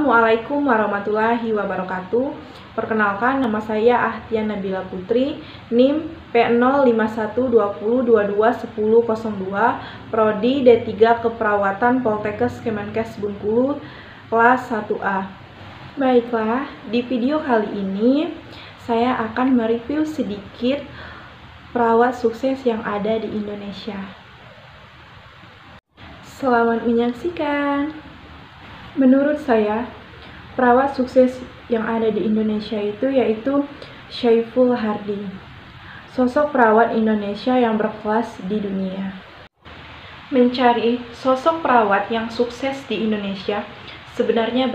Assalamualaikum warahmatullahi wabarakatuh. Perkenalkan, nama saya Ahtian Nabila Putri, NIM P05120221002, Prodi D3 Keperawatan Poltekkes Kemenkes Bengkulu, kelas 1A. Baiklah, di video kali ini saya akan mereview sedikit perawat sukses yang ada di Indonesia. Selamat menyaksikan. Menurut saya, perawat sukses yang ada di Indonesia yaitu Syaiful Hardi, sosok perawat Indonesia yang berkelas di dunia. Mencari sosok perawat yang sukses di Indonesia sebenarnya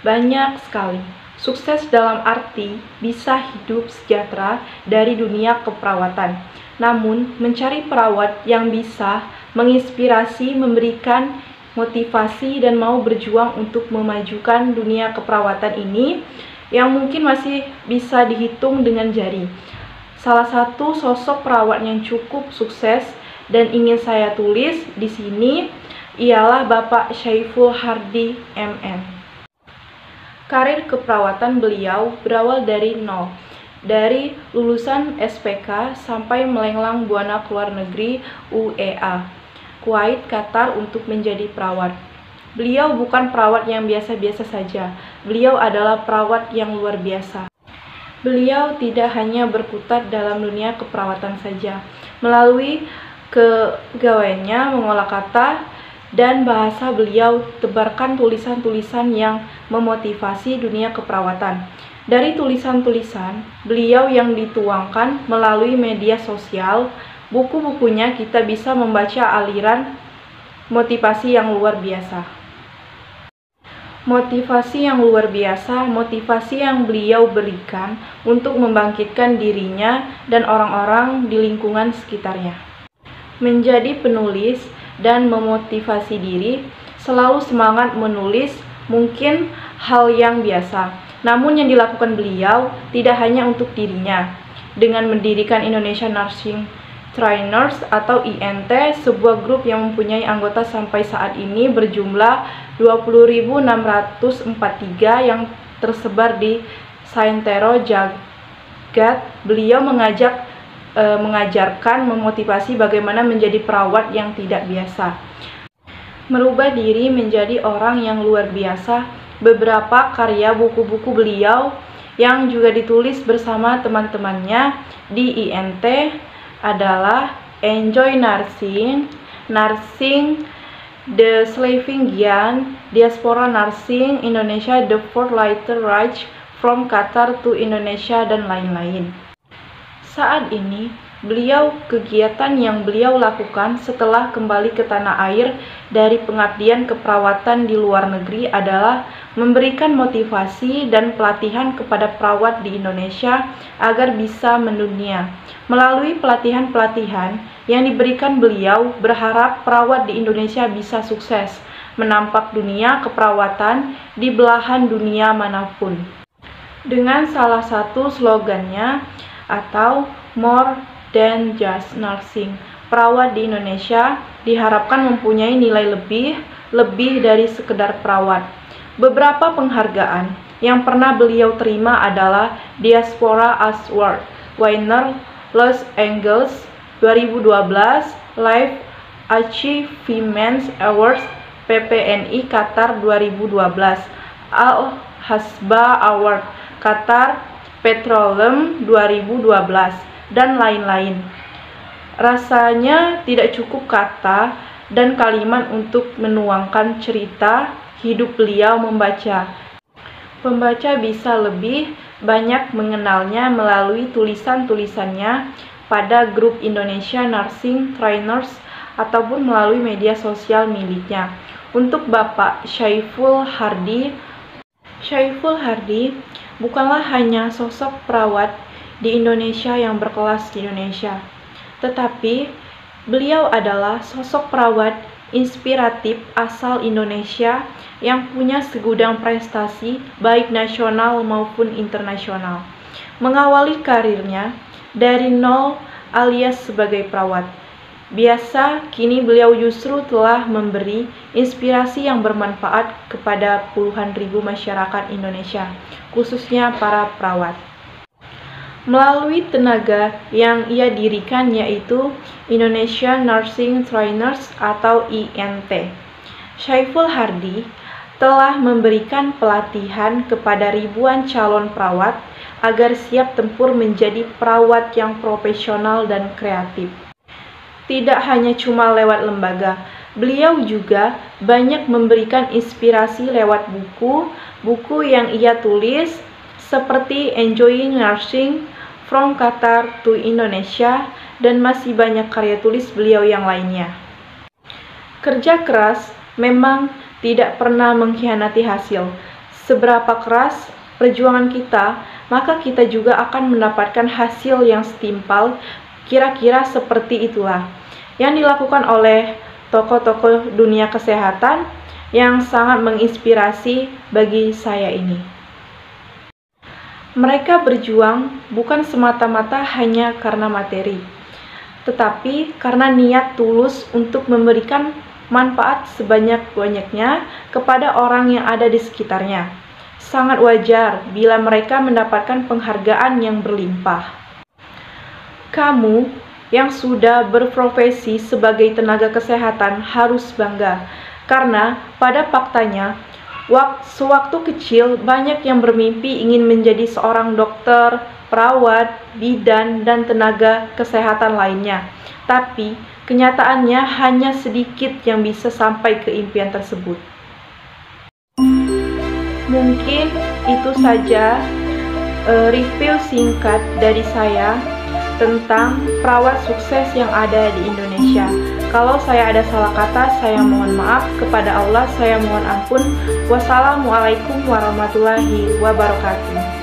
banyak sekali. Sukses dalam arti bisa hidup sejahtera dari dunia keperawatan. Namun, mencari perawat yang bisa menginspirasi, memberikan motivasi, dan mau berjuang untuk memajukan dunia keperawatan ini yang mungkin masih bisa dihitung dengan jari. Salah satu sosok perawat yang cukup sukses dan ingin saya tulis di sini ialah Bapak Syaiful Hardi MN. Karir keperawatan beliau berawal dari nol, dari lulusan SPK sampai melenglang buana ke luar negeri UEA, Kuwait, Qatar untuk menjadi perawat. Beliau bukan perawat yang biasa-biasa saja. Beliau adalah perawat yang luar biasa. Beliau tidak hanya berkutat dalam dunia keperawatan saja. Melalui kepegawaiannya, mengolah kata dan bahasa, beliau tebarkan tulisan-tulisan yang memotivasi dunia keperawatan. Dari tulisan-tulisan beliau yang dituangkan melalui media sosial, buku-bukunya, kita bisa membaca aliran motivasi yang luar biasa. Motivasi yang luar biasa, motivasi yang beliau berikan untuk membangkitkan dirinya dan orang-orang di lingkungan sekitarnya. Menjadi penulis dan memotivasi diri, selalu semangat menulis, mungkin hal yang biasa. Namun yang dilakukan beliau tidak hanya untuk dirinya. Dengan mendirikan Indonesia Nursing Trainers atau INT, sebuah grup yang mempunyai anggota sampai saat ini berjumlah 20.643 yang tersebar di Saintero Jagat. Beliau mengajarkan, memotivasi bagaimana menjadi perawat yang tidak biasa, merubah diri menjadi orang yang luar biasa. Beberapa karya buku-buku beliau yang juga ditulis bersama teman-temannya di INT adalah Enjoy Nursing, Nursing The Slaving Giant, Diaspora Nursing Indonesia, The Fourth Lighter Reich from Qatar to Indonesia, dan lain-lain. Saat ini, kegiatan yang beliau lakukan setelah kembali ke tanah air dari pengabdian keperawatan di luar negeri adalah memberikan motivasi dan pelatihan kepada perawat di Indonesia agar bisa mendunia. Melalui pelatihan-pelatihan yang diberikan beliau, berharap perawat di Indonesia bisa sukses menampak dunia keperawatan di belahan dunia manapun. Dengan salah satu slogannya atau More than just nursing, perawat di Indonesia diharapkan mempunyai nilai lebih dari sekedar perawat. Beberapa penghargaan yang pernah beliau terima adalah Diaspora Award winner Los Angeles 2012, Life Achievements Awards PPNI Qatar 2012, Al-Hasba Award Qatar Petroleum 2012, dan lain-lain. Rasanya tidak cukup kata dan kalimat untuk menuangkan cerita hidup beliau. Pembaca bisa lebih banyak mengenalnya melalui tulisan-tulisannya pada grup Indonesia Nursing Trainers ataupun melalui media sosial miliknya. Untuk Bapak Syaiful Hardi bukanlah hanya sosok perawat di Indonesia yang berkelas di Indonesia, tetapi beliau adalah sosok perawat inspiratif asal Indonesia yang punya segudang prestasi baik nasional maupun internasional. Mengawali karirnya dari nol alias sebagai perawat, Biasa, kini beliau justru telah memberi inspirasi yang bermanfaat kepada puluhan ribu masyarakat Indonesia, khususnya para perawat. Melalui tenaga yang ia dirikan, yaitu Indonesian Nursing Trainers atau INT, Syaiful Hardie telah memberikan pelatihan kepada ribuan calon perawat agar siap tempur menjadi perawat yang profesional dan kreatif. Tidak hanya cuma lewat lembaga, beliau juga banyak memberikan inspirasi lewat buku yang ia tulis seperti Enjoying Nursing, From Qatar to Indonesia, dan masih banyak karya tulis beliau yang lainnya. Kerja keras memang tidak pernah mengkhianati hasil. Seberapa keras perjuangan kita, maka kita juga akan mendapatkan hasil yang setimpal. Kira-kira seperti itulah yang dilakukan oleh tokoh-tokoh dunia kesehatan yang sangat menginspirasi bagi saya ini. Mereka berjuang bukan semata-mata hanya karena materi, tetapi karena niat tulus untuk memberikan manfaat sebanyak-banyaknya kepada orang yang ada di sekitarnya. Sangat wajar bila mereka mendapatkan penghargaan yang berlimpah. Kamu yang sudah berprofesi sebagai tenaga kesehatan harus bangga, karena pada faktanya, sewaktu kecil banyak yang bermimpi ingin menjadi seorang dokter, perawat, bidan, dan tenaga kesehatan lainnya. Tapi, kenyataannya hanya sedikit yang bisa sampai ke impian tersebut. Mungkin itu saja review singkat dari saya tentang perawat sukses yang ada di Indonesia. Kalau saya ada salah kata, saya mohon maaf. Kepada Allah, saya mohon ampun. Wassalamualaikum warahmatullahi wabarakatuh.